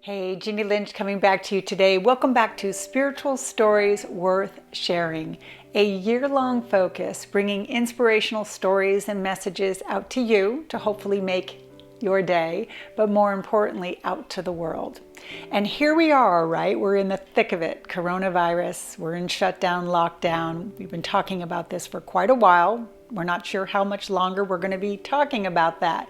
Hey, Jeannie Lynch coming back to you today. Welcome back to Spiritual Stories Worth Sharing, a year-long focus bringing inspirational stories and messages out to you to hopefully make your day, but more importantly, out to the world. And here we are, right? We're in the thick of it. Coronavirus, we're in shutdown, lockdown. We've been talking about this for quite a while. We're not sure how much longer we're going to be talking about that.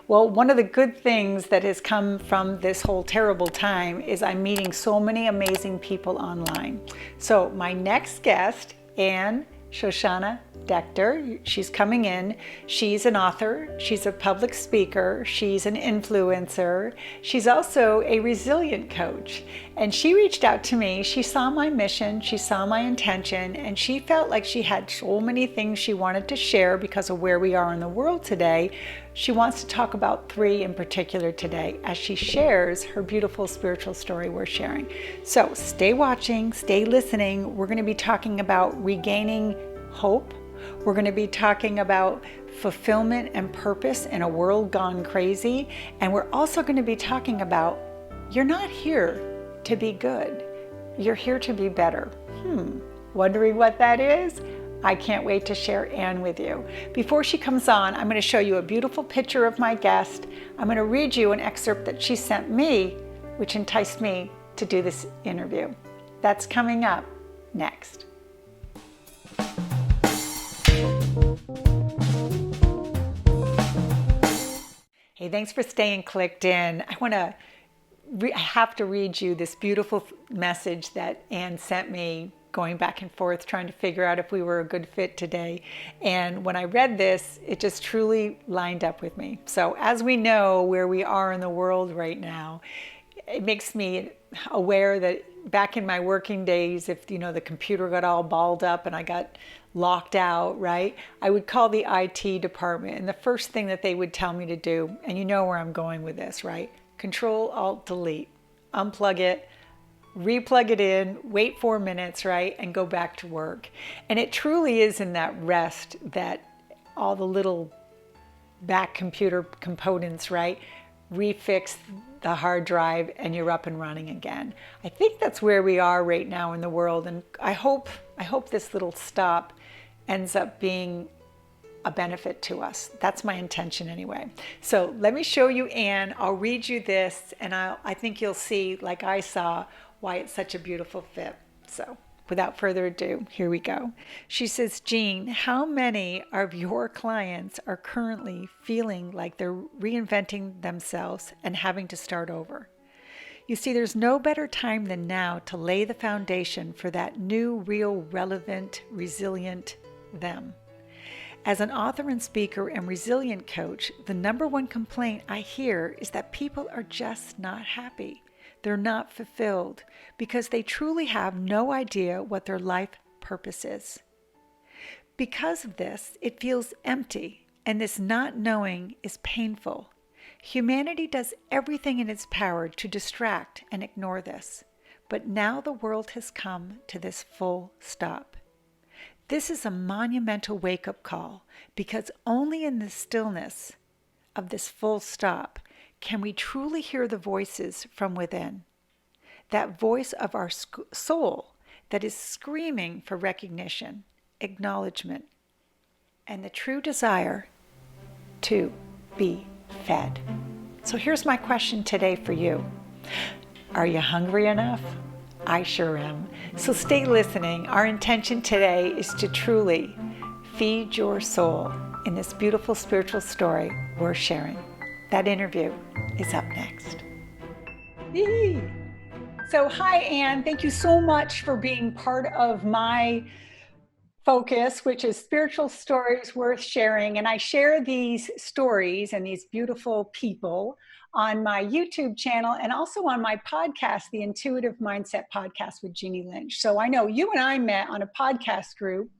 Well, one of the good things that has come from this whole terrible time is I'm meeting so many amazing people online. So my next guest, Shoshana Deckter, she's coming in. She's an author, she's a public speaker, she's an influencer, she's also a resilient coach. And she reached out to me, she saw my mission, she saw my intention, and she felt like she had so many things she wanted to share because of where we are in the world today. She wants to talk about 3 in particular today as she shares her beautiful spiritual story we're sharing. So stay watching, stay listening. We're going to be talking about regaining hope. We're going to be talking about fulfillment and purpose in a world gone crazy. And we're also going to be talking about you're not here to be good. You're here to be better. Wondering what that is? I can't wait to share Anne with you. Before she comes on, I'm going to show you a beautiful picture of my guest. I'm going to read you an excerpt that she sent me, which enticed me to do this interview. That's coming up next. Hey, thanks for staying clicked in. I have to read you this beautiful message that Anne sent me, going back and forth trying to figure out if we were a good fit today. And when I read this, it just truly lined up with me. So as we know where we are in the world right now, it makes me aware that back in my working days, if the computer got all balled up and I got locked out, right, I would call the IT department, and the first thing that they would tell me to do, and you know where I'm going with this, right? Control Alt Delete, unplug it, replug it in, wait 4 minutes, right, and go back to work. And it truly is in that rest that all the little back computer components, right, refix the hard drive and you're up and running again. I think that's where we are right now in the world, and I hope this little stop ends up being a benefit to us. That's my intention anyway. So let me show you Anne. I'll read you this, and I think you'll see, like I saw, why it's such a beautiful fit. So without further ado, here we go. She says, Jean, how many of your clients are currently feeling like they're reinventing themselves and having to start over? You see, there's no better time than now to lay the foundation for that new, real, relevant, resilient them. As an author and speaker and resilient coach, the number one complaint I hear is that people are just not happy. They're not fulfilled because they truly have no idea what their life purpose is. Because of this, it feels empty, and this not knowing is painful. Humanity does everything in its power to distract and ignore this, but now the world has come to this full stop. This is a monumental wake-up call because only in the stillness of this full stop can we truly hear the voices from within. That voice of our soul that is screaming for recognition, acknowledgement, and the true desire to be fed. So here's my question today for you. Are you hungry enough? I sure am. So stay listening. Our intention today is to truly feed your soul in this beautiful spiritual story we're sharing. That interview is up next. Yee. So hi, Anne. Thank you so much for being part of my focus, which is spiritual stories worth sharing. And I share these stories and these beautiful people on my YouTube channel and also on my podcast, the Intuitive Mindset Podcast with Jeannie Lynch. So I know you and I met on a podcast group,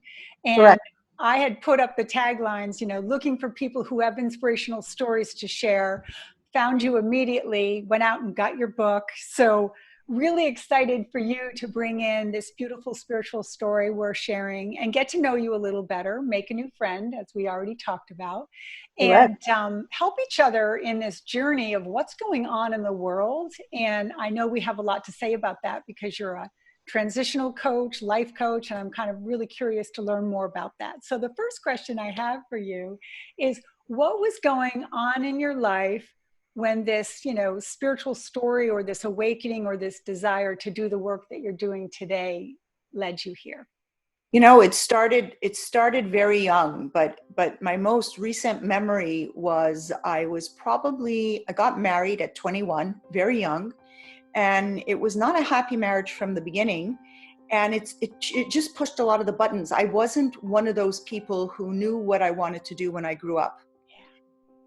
and Right. I had put up the taglines, looking for people who have inspirational stories to share. Found you immediately, went out and got your book. So really excited for you to bring in this beautiful spiritual story we're sharing and get to know you a little better, make a new friend, as we already talked about, Correct. and help each other in this journey of what's going on in the world. And I know we have a lot to say about that because you're a transitional coach, life coach, and I'm kind of really curious to learn more about that. So the first question I have for you is, what was going on in your life when this, spiritual story or this awakening or this desire to do the work that you're doing today led you here? It started very young, but my most recent memory was I got married at 21, very young, and it was not a happy marriage from the beginning. And it just pushed a lot of the buttons. I wasn't one of those people who knew what I wanted to do when I grew up.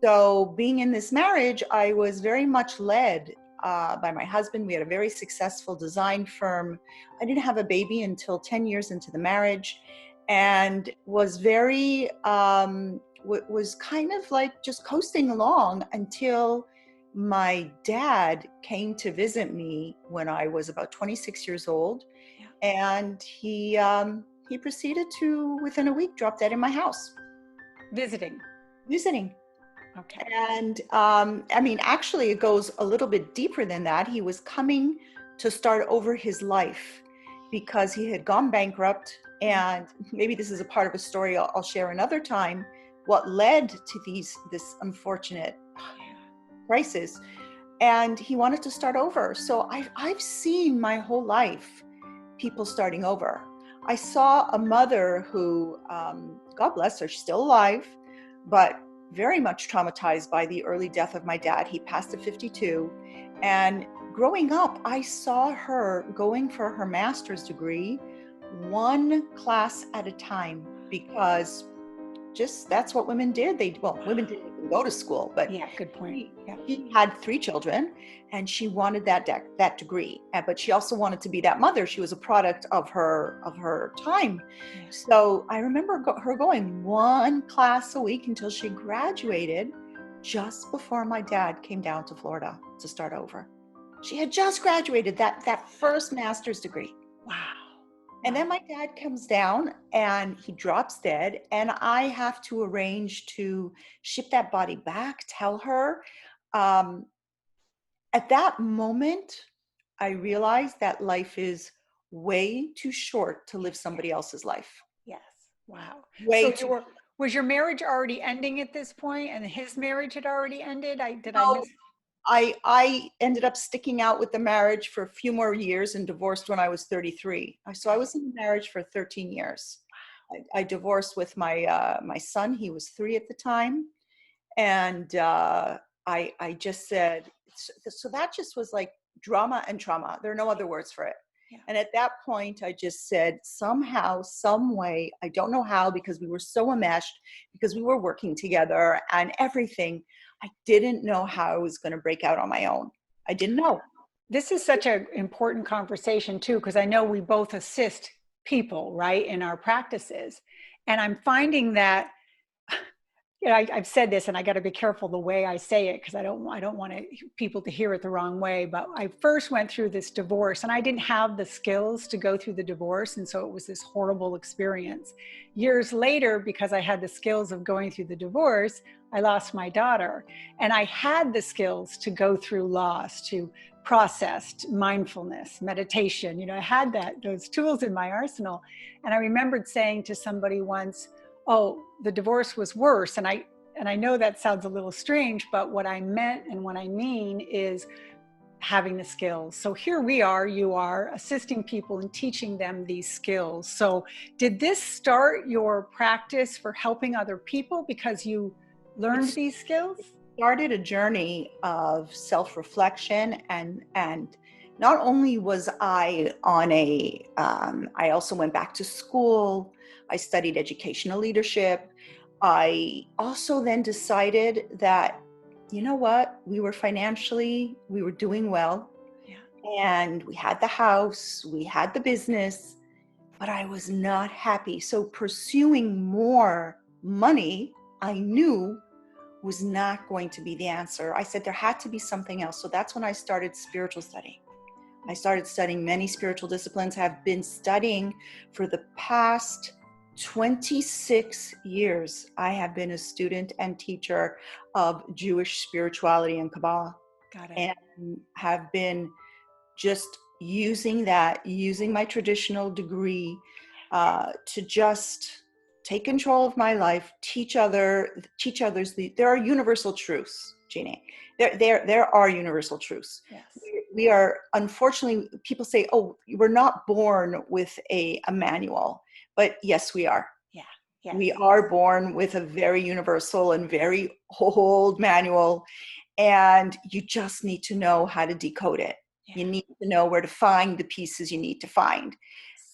So being in this marriage, I was very much led by my husband. We had a very successful design firm. I didn't have a baby until 10 years into the marriage, and was very, was kind of like just coasting along until my dad came to visit me when I was about 26 years old. Yeah. And he proceeded to, within a week, drop dead in my house. Visiting. Visiting. Okay. And actually, it goes a little bit deeper than that. He was coming to start over his life because he had gone bankrupt. And maybe this is a part of a story I'll share another time, what led to this unfortunate crisis. And he wanted to start over. So I've seen my whole life people starting over. I saw a mother who, God bless her, she's still alive, but very much traumatized by the early death of my dad. He passed at 52. And growing up, I saw her going for her master's degree, one class at a time, because just that's what women did. Women didn't even go to school, but yeah, good point. Yeah. she had 3 children, and she wanted that degree. But she also wanted to be that mother. She was a product of her time. Yeah. So I remember her going one class a week until she graduated, just before my dad came down to Florida to start over. She had just graduated that first master's degree. Wow. And then my dad comes down and he drops dead, and I have to arrange to ship that body back, tell her. Um, at that moment, I realized that life is way too short to live somebody else's life. Yes. Wow. Way So too. was your marriage already ending at this point, and his marriage had already ended? Did I So miss? I ended up sticking out with the marriage for a few more years and divorced when I was 33. So I was in the marriage for 13 years. I divorced with my son. He was 3 at the time. And I just said, so that just was like drama and trauma. There are no other words for it. Yeah. And at that point, I just said, somehow, some way, I don't know how, because we were so enmeshed, because we were working together and everything. I didn't know how I was going to break out on my own. I didn't know. This is such an important conversation too, because I know we both assist people, right, in our practices. And I'm finding that, I've said this, and I got to be careful the way I say it because I don't want people to hear it the wrong way. But I first went through this divorce, and I didn't have the skills to go through the divorce, and so it was this horrible experience. Years later, because I had the skills of going through the divorce, I lost my daughter, and I had the skills to go through loss, to process, mindfulness, meditation. I had those tools in my arsenal, and I remembered saying to somebody once, oh, the divorce was worse. And I know that sounds a little strange, but what I meant and what I mean is having the skills. So here we are, you are assisting people and teaching them these skills. So did this start your practice for helping other people because you learned these skills? It started a journey of self-reflection, and not only was I on I also went back to school. I studied educational leadership. I also then decided that, you know what, we were doing well. Yeah. And we had the house, we had the business, but I was not happy. So pursuing more money, I knew, was not going to be the answer. I said there had to be something else. So that's when I started spiritual study. I started studying many spiritual disciplines, have been studying for the past 26 years. I have been a student and teacher of Jewish spirituality and Kabbalah, Got it. and have been just using my traditional degree to just take control of my life, teach others. There are universal truths, Jeannie. There are universal truths. Yes. We are, unfortunately, people say, oh, we're not born with a manual, but yes, we are. Yeah. Yes. We are born with a very universal and very old manual, and you just need to know how to decode it. Yeah. You need to know where to find the pieces you need to find.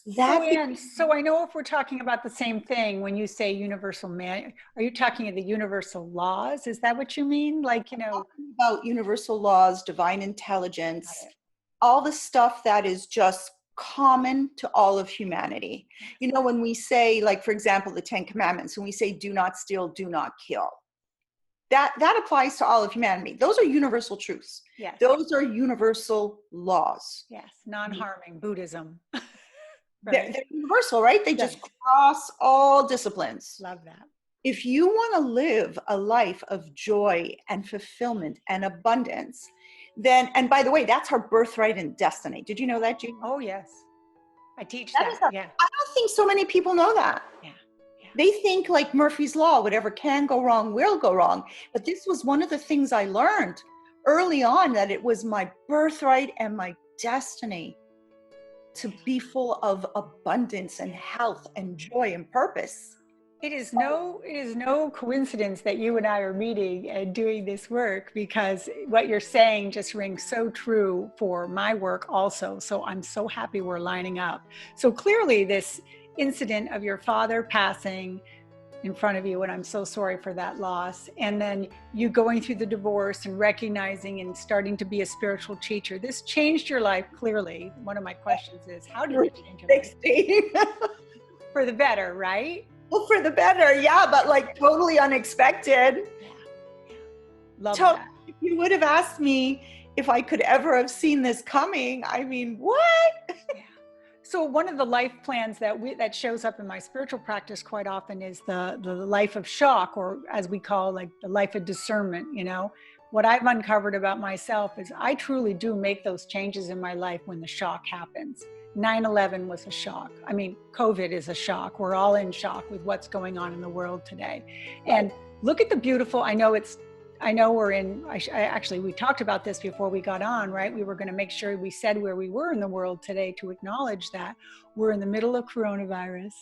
So I know if we're talking about the same thing, when you say universal man, are you talking of the universal laws? Is that what you mean? Like, talking about universal laws, divine intelligence, all the stuff that is just common to all of humanity. You know, when we say, like, for example, the 10 Commandments, when we say do not steal, do not kill, that applies to all of humanity. Those are universal truths. Yes. Those are universal laws. Yes. Non-harming Buddhism. Right? They're universal, right? They just cross all disciplines. Love that. If you want to live a life of joy and fulfillment and abundance, then, and by the way, that's our birthright and destiny. Did you know that, Jeannie? Oh, yes. I teach that. Yeah. I don't think so many people know that. Yeah. They think like Murphy's Law, whatever can go wrong will go wrong. But this was one of the things I learned early on, that it was my birthright and my destiny to be full of abundance and health and joy and purpose. It is no coincidence that you and I are meeting and doing this work, because what you're saying just rings so true for my work also. So I'm so happy we're lining up. So clearly this incident of your father passing in front of you, and I'm so sorry for that loss, and then you going through the divorce and recognizing and starting to be a spiritual teacher, this changed your life clearly. One of my questions is, how did it change your life? For the better, right? Well, for the better, yeah, but like totally unexpected. Yeah. Love that. If you would have asked me if I could ever have seen this coming, I mean, what? Yeah. So one of the life plans that shows up in my spiritual practice quite often is the life of shock, or as we call, like, the life of discernment. You know, what I've uncovered about myself is I truly do make those changes in my life when the shock happens. 9/11 was a shock. I mean, COVID is a shock. We're all in shock with what's going on in the world today. And look at the beautiful, actually, we talked about this before we got on, right? We were going to make sure we said where we were in the world today to acknowledge that we're in the middle of coronavirus.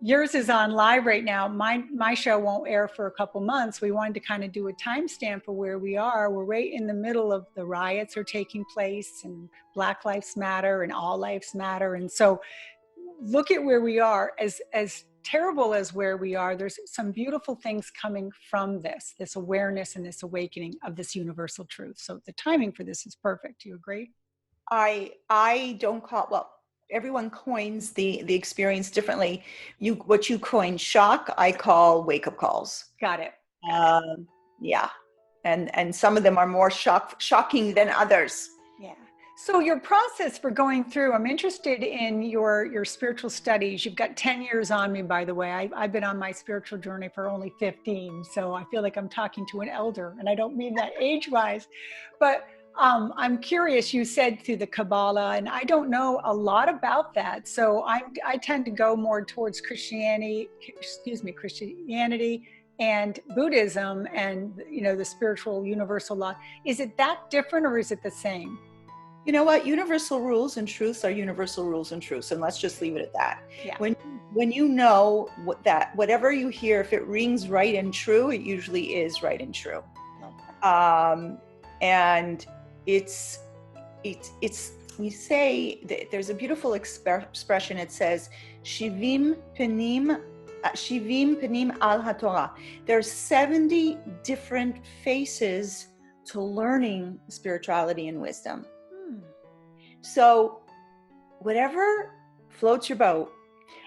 Yours is on live right now. My show won't air for a couple months. We wanted to kind of do a timestamp for where we are. We're right in the middle of the riots are taking place, and Black Lives Matter and All Lives Matter. And so look at where we are. As terrible as where we are, there's some beautiful things coming from this awareness and this awakening of this universal truth. So the timing for this is perfect. Do you agree? I don't call, well, everyone coins the experience differently. What you coin shock, I call wake-up calls. Got it. Yeah. And some of them are more shocking than others. Yeah. So your process for going through, I'm interested in your spiritual studies. You've got 10 years on me, by the way. I've been on my spiritual journey for only 15. So I feel like I'm talking to an elder, and I don't mean that age-wise, but I'm curious. You said through the Kabbalah, and I don't know a lot about that. So I tend to go more towards Christianity and Buddhism, and the spiritual universal law. Is it that different, or is it the same? You know what? Universal rules and truths are universal rules and truths, and let's just leave it at that. Yeah. When you know that whatever you hear, if it rings right and true, it usually is right and true. And it's we say that there's a beautiful expression. It says shivim panim al haTorah. There's 70 different faces to learning spirituality and wisdom. So whatever floats your boat,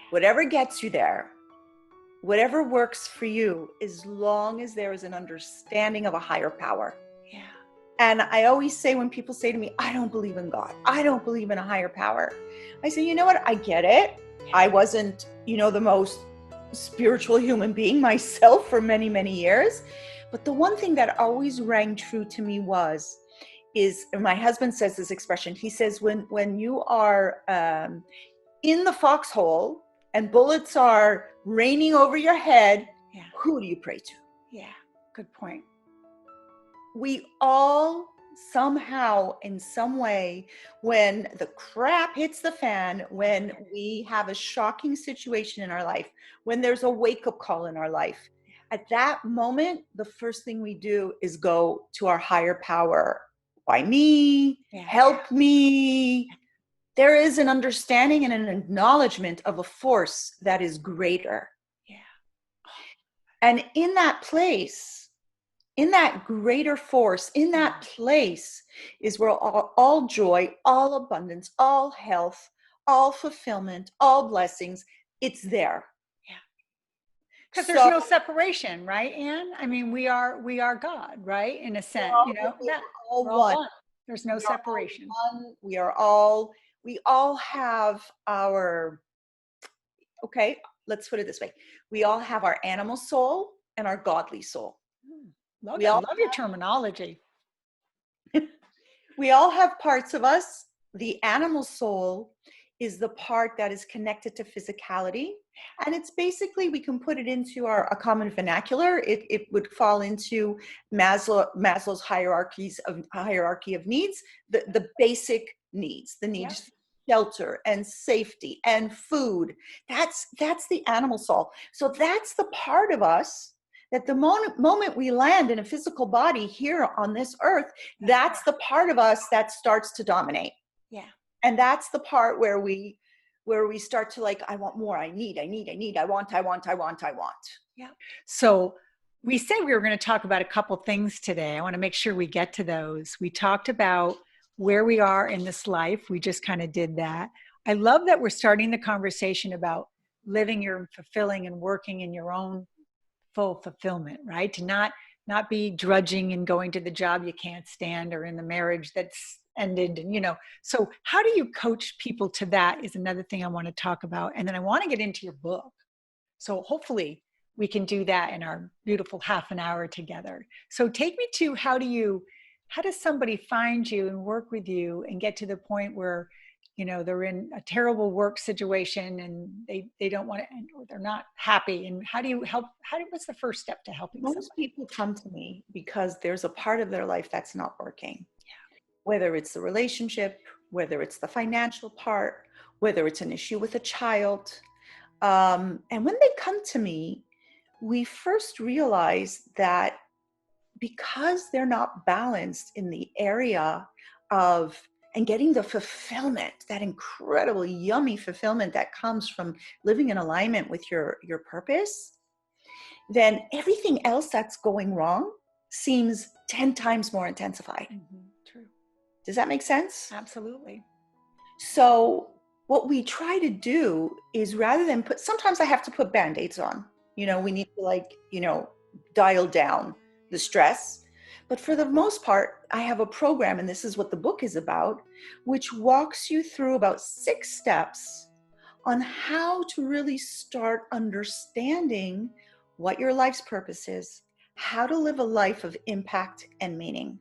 whatever gets you there, whatever works for you, as long as there is an understanding of a higher power. Yeah. And I always say, when people say to me, I don't believe in God, I don't believe in a higher power, I say, you know what? I get it. I wasn't, the most spiritual human being myself for many, many years. But the one thing that always rang true to me is my husband says this expression. He says, when you are in the foxhole and bullets are raining over your head, who do you pray to? Yeah, good point. We all somehow, in some way, when the crap hits the fan, when we have a shocking situation in our life, when there's a wake-up call in our life, at that moment, the first thing we do is go to our higher power. Why me? Help me. There is an understanding and an acknowledgement of a force that is greater. And in that place, in that greater force, in that place is where all joy, all abundance, all health, all fulfillment, all blessings, it's there. Because there's no separation, right, Anne? I mean, we are God, right? In a sense, we're all one. There's no separation. We all have our, okay, let's put it this way. We all have our animal soul and our godly soul. Love your terminology. We all have parts of us. The animal soul is the part that is connected to physicality. And it's basically, we can put it into a common vernacular. It would fall into Maslow's hierarchy of needs, the basic needs, the needs for shelter and safety and food. That's the animal soul. So that's the part of us that the moment we land in a physical body here on this earth, that's the part of us that starts to dominate. And that's the part where we start to, like, I want more, I need, I want. Yeah. So we said we were going to talk about a couple things today. I want to make sure we get to those. We talked about where we are in this life. We just kind of did that. I love that we're starting the conversation about living your fulfilling and working in your own full fulfillment, right? To not be drudging and going to the job you can't stand, or in the marriage that's ended. And, so how do you coach people to that is another thing I want to talk about. And then I want to get into your book. So hopefully we can do that in our beautiful half an hour together. So take me to, how does somebody find you and work with you and get to the point where, they're in a terrible work situation and they don't want to, or they're not happy. And how do you help? What's the first step to helping somebody? Most people come to me because there's a part of their life that's not working. Whether it's the relationship, whether it's the financial part, whether it's an issue with a child. And when they come to me, we first realize that because they're not balanced in the area of, and getting the fulfillment, that incredible, yummy fulfillment that comes from living in alignment with your purpose, then everything else that's going wrong seems 10 times more intensified. True. Does that make sense? Absolutely. So what we try to do is, rather than sometimes I have to put Band-Aids on, we need to dial down the stress. But for the most part, I have a program, and this is what the book is about, which walks you through about 6 steps on how to really start understanding what your life's purpose is, how to live a life of impact and meaning.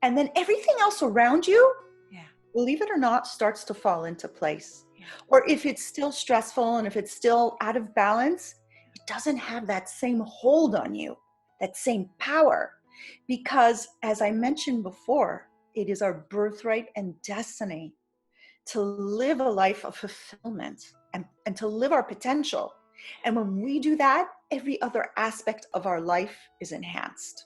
And then everything else around you, believe it or not, starts to fall into place. Or if it's still stressful and if it's still out of balance, it doesn't have that same hold on you, that same power. Because, as I mentioned before, it is our birthright and destiny to live a life of fulfillment and to live our potential. And when we do that, every other aspect of our life is enhanced.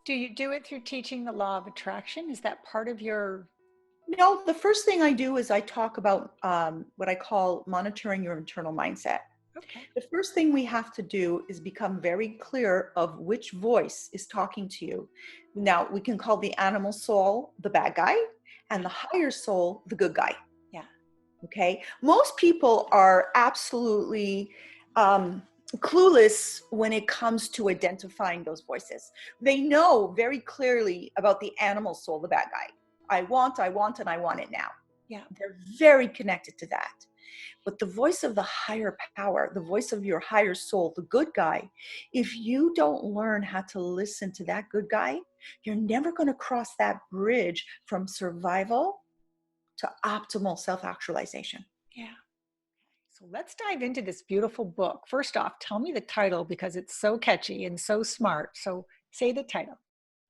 Do you do it through teaching the law of attraction? Is that part of your... No, the first thing I do is I talk about what I call monitoring your internal mindset. Okay. The first thing we have to do is become very clear of which voice is talking to you. Now, we can call the animal soul the bad guy and the higher soul the good guy. Yeah. Okay. Most people are absolutely clueless when it comes to identifying those voices. They know very clearly about the animal soul, the bad guy. I want, and I want it now. Yeah. They're very connected to that. But the voice of the higher power, the voice of your higher soul, the good guy, if you don't learn how to listen to that good guy, you're never going to cross that bridge from survival to optimal self-actualization. Yeah. So let's dive into this beautiful book. First off, tell me the title because it's so catchy and so smart. So say the title.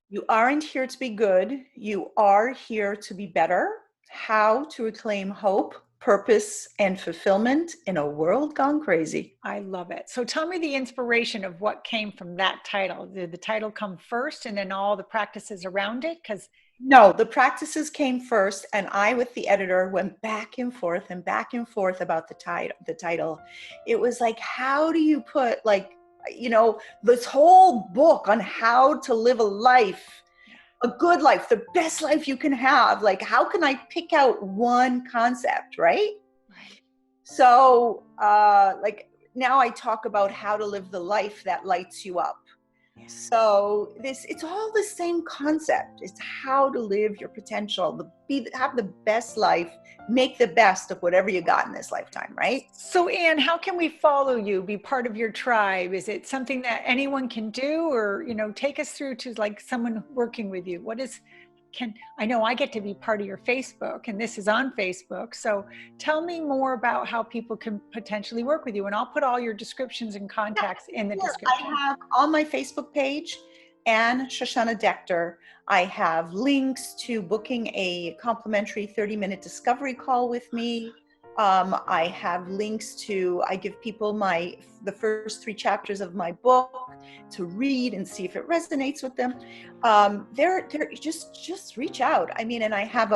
You aren't here to be good. You are here to be better. How to reclaim hope, purpose, and fulfillment in a world gone crazy. I love it. So tell me the inspiration of what came from that title. Did the title come first and then all the practices around it? Because No, the practices came first, and I, with the editor, went back and forth about the title. It was like, how do you put, like, this whole book on how to live a life, a good life, the best life you can have. Like, how can I pick out one concept, right? Right. So, like, now I talk about how to live the life that lights you up. So it's all the same concept. It's how to live your potential, have the best life, make the best of whatever you got in this lifetime, right? So Anne, how can we follow you, be part of your tribe? Is it something that anyone can do, or, take us through to like someone working with you? I know I get to be part of your Facebook, and this is on Facebook. So tell me more about how people can potentially work with you. And I'll put all your descriptions and contacts in the description. I have on my Facebook page, and Shoshana Deckter, I have links to booking a complimentary 30-minute discovery call with me. I have links I give people the first 3 chapters of my book to read and see if it resonates with them. They're just reach out. I mean, and I have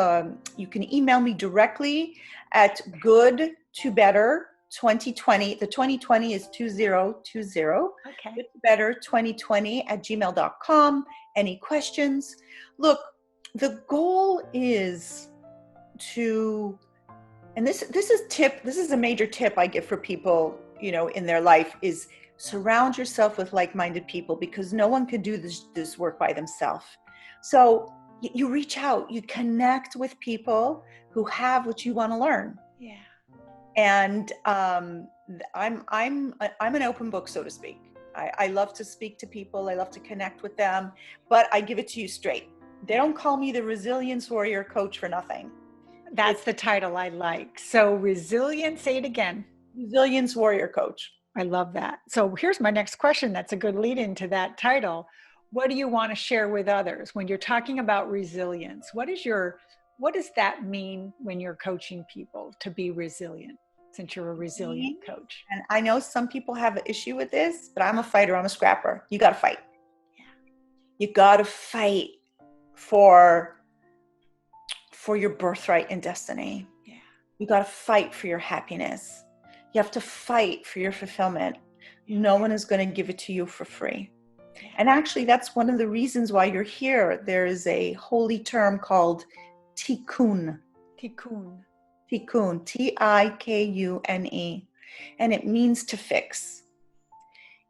you can email me directly at good to better 2020. The 2020 is 2020. Okay. Good to better 2020 at gmail.com. Any questions? Look, the goal is to, and this is a major tip I give for people, in their life, is surround yourself with like-minded people, because no one can do this work by themselves. So you reach out, you connect with people who have what you want to learn. Yeah. And I'm an open book, so to speak. I love to speak to people. I love to connect with them, but I give it to you straight. They don't call me the Resilience Warrior Coach for nothing. That's the title I like. So resilient, say it again. Resilience Warrior Coach. I love that. So here's my next question. That's a good lead into that title. What do you want to share with others when you're talking about resilience? What does that mean when you're coaching people to be resilient, since you're a resilient coach? And I know some people have an issue with this, but I'm a fighter. I'm a scrapper. You got to fight. Yeah. You got to fight for your birthright and destiny. Yeah. You got to fight for your happiness. You have to fight for your fulfillment. No one is going to give it to you for free. Yeah. And actually, that's one of the reasons why you're here. There is a holy term called tikkun. Tikkun. Tikkun. Tikune. And it means to fix.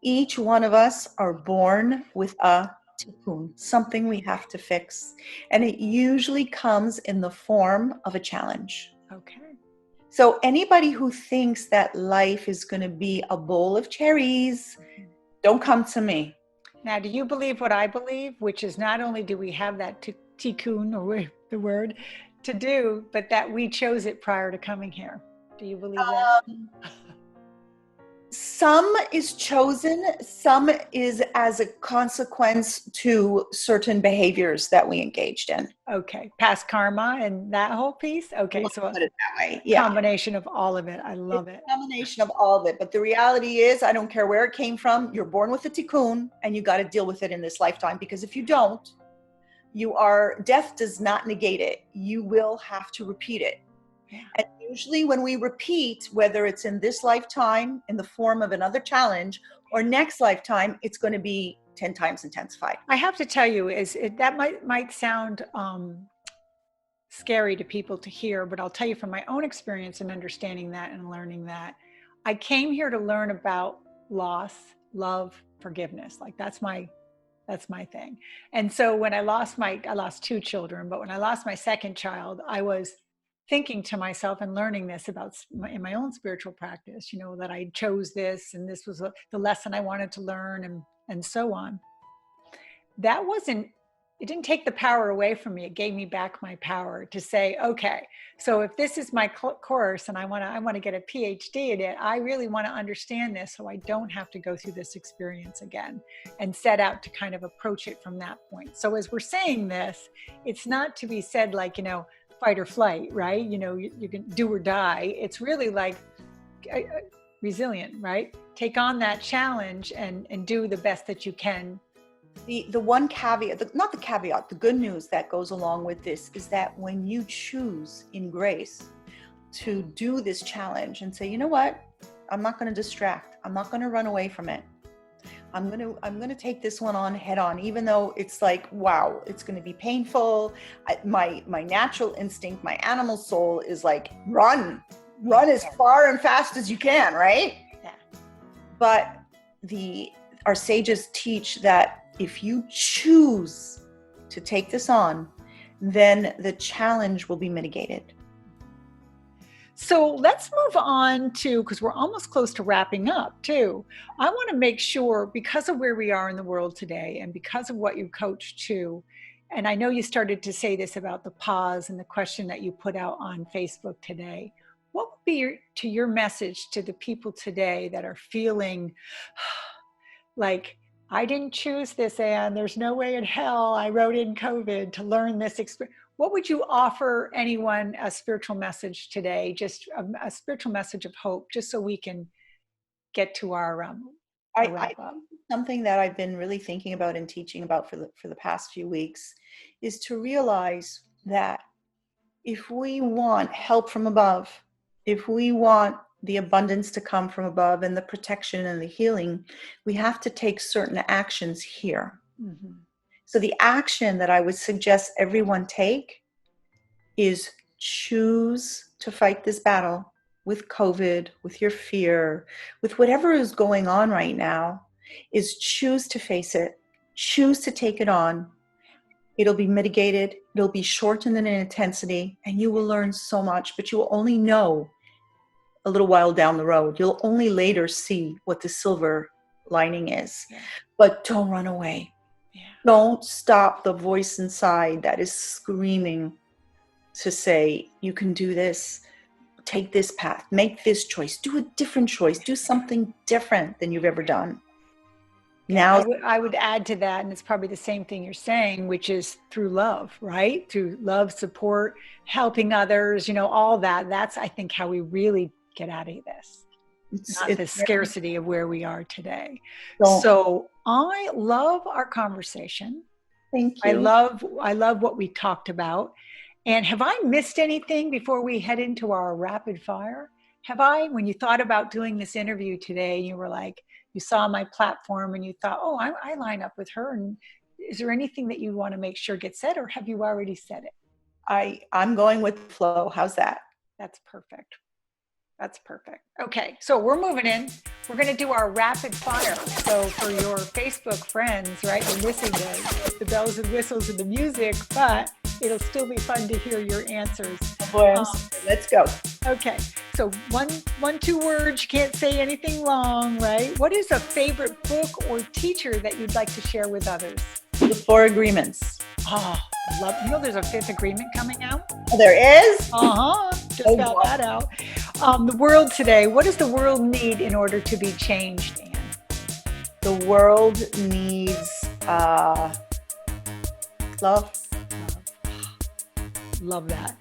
Each one of us are born with a tikkun, something we have to fix. And it usually comes in the form of a challenge. Okay. So anybody who thinks that life is going to be a bowl of cherries, don't come to me. Now, do you believe what I believe, which is not only do we have that tikkun, or the word, to do, but that we chose it prior to coming here? Do you believe that? Some is chosen, some is as a consequence to certain behaviors that we engaged in. Okay, past karma and that whole piece? Okay, so put it that way. Yeah. Combination of all of it. I love it. Combination of all of it. But the reality is, I don't care where it came from, you're born with a tikkun, and you got to deal with it in this lifetime, because if you don't, death does not negate it. You will have to repeat it. Yeah. And usually when we repeat, whether it's in this lifetime in the form of another challenge, or next lifetime, it's going to be 10 times intensified. I have to tell you, that might sound scary to people to hear, but I'll tell you from my own experience and understanding that and learning that, I came here to learn about loss, love, forgiveness. Like that's my thing. And so when I lost 2 children, but when I lost my second child, I was thinking to myself and learning this about in my own spiritual practice, that I chose this and this was the lesson I wanted to learn and so on. It didn't take the power away from me. It gave me back my power to say, okay, so if this is my course and I want to get a PhD in it, I really want to understand this so I don't have to go through this experience again, and set out to kind of approach it from that point. So as we're saying this, it's not to be said like, fight or flight, right? You can do or die. It's really like resilient, right? Take on that challenge and do the best that you can. The one caveat, not the caveat, the good news that goes along with this is that when you choose in grace to do this challenge and say, you know what, I'm not going to distract. I'm not going to run away from it. I'm going to take this one on head on, even though it's like, wow, it's going to be painful. My natural instinct, my animal soul is like, run as far and fast as you can, right? Yeah. But our sages teach that if you choose to take this on, then the challenge will be mitigated. So let's move on to, because we're almost close to wrapping up too. I want to make sure, because of where we are in the world today and because of what you coach to, and I know you started to say this about the pause and the question that you put out on Facebook today, what would be your message to the people today that are feeling like, I didn't choose this, Anne. There's no way in hell I wrote in COVID to learn this experience. What would you offer anyone a spiritual message today? Just a spiritual message of hope, just so we can get to our wrap up. Something that I've been really thinking about and teaching about for the past few weeks is to realize that if we want help from above, if we want the abundance to come from above and the protection and the healing, we have to take certain actions here. Mm-hmm. So the action that I would suggest everyone take is choose to fight this battle with COVID, with your fear, with whatever is going on right now, is choose to face it, choose to take it on. It'll be mitigated, it'll be shortened in intensity, and you will learn so much, but you will only know a little while down the road. You'll only later see what the silver lining is. Yeah. But don't run away. Yeah. Don't stop the voice inside that is screaming to say, you can do this, take this path, make this choice, do a different choice, do something different than you've ever done. Now, I would add to that, and it's probably the same thing you're saying, which is through love, right? Through love, support, helping others, all that. That's, I think, how we really get out of this. Not the scarcity of where we are today. So I love our conversation. Thank you. I love what we talked about. And have I missed anything before we head into our rapid fire? When you thought about doing this interview today, you were like, you saw my platform and you thought, oh, I line up with her. And is there anything that you want to make sure gets said, or have you already said it? I'm going with the flow. How's that? That's perfect. That's perfect. Okay, so we're moving in. We're going to do our rapid fire. So for your Facebook friends, right, you're missing the bells and whistles and the music, but it'll still be fun to hear your answers. Boy, let's go. Okay, so one, 2 words. You can't say anything long, right? What is a favorite book or teacher that you'd like to share with others? The 4 Agreements. Oh, there's a 5th agreement coming out. Oh, there is? Just got that out. The world today. What does the world need in order to be changed, Anne? The world needs love. Love that.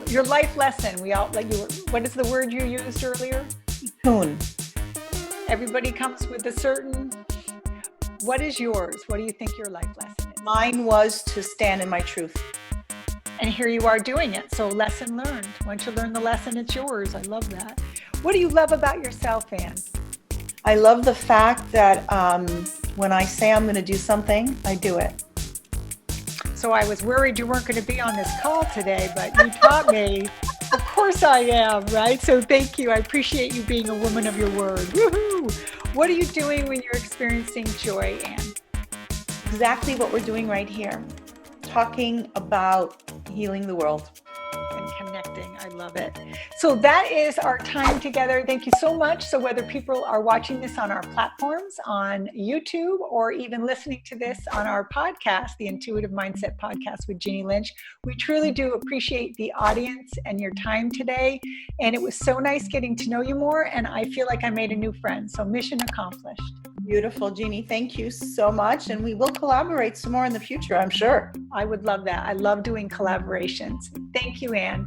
Your life lesson. What is the word you used earlier? Cocoon. Everybody comes with a certain. What is yours? What do you think your life lesson is? Mine was to stand in my truth. And here you are doing it. So lesson learned. Once you learn the lesson, it's yours. I love that. What do you love about yourself, Anne? I love the fact that when I say I'm going to do something, I do it. So I was worried you weren't going to be on this call today, but you taught me. Of course I am, right? So thank you. I appreciate you being a woman of your word. Woohoo! What are you doing when you're experiencing joy, Anne? Exactly what we're doing right here. Talking about healing the world. And connecting. I love it. So that is our time together. Thank you so much. So whether people are watching this on our platforms, on YouTube, or even listening to this on our podcast, the Intuitive Mindset Podcast with Jeannie Lynch, we truly do appreciate the audience and your time today. And it was so nice getting to know you more. And I feel like I made a new friend. So mission accomplished. Beautiful, Jeannie. Thank you so much. And we will collaborate some more in the future, I'm sure. I would love that. I love doing collaborations. Thank you, Anne.